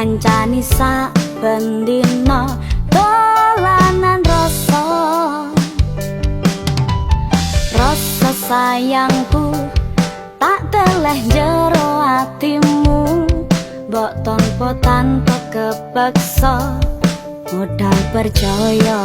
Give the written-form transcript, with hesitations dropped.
kancani saben dina dolanan rasa. Rasa sayangku tak teleh jero atimu, mbok tanpa kepeksa modal percaya.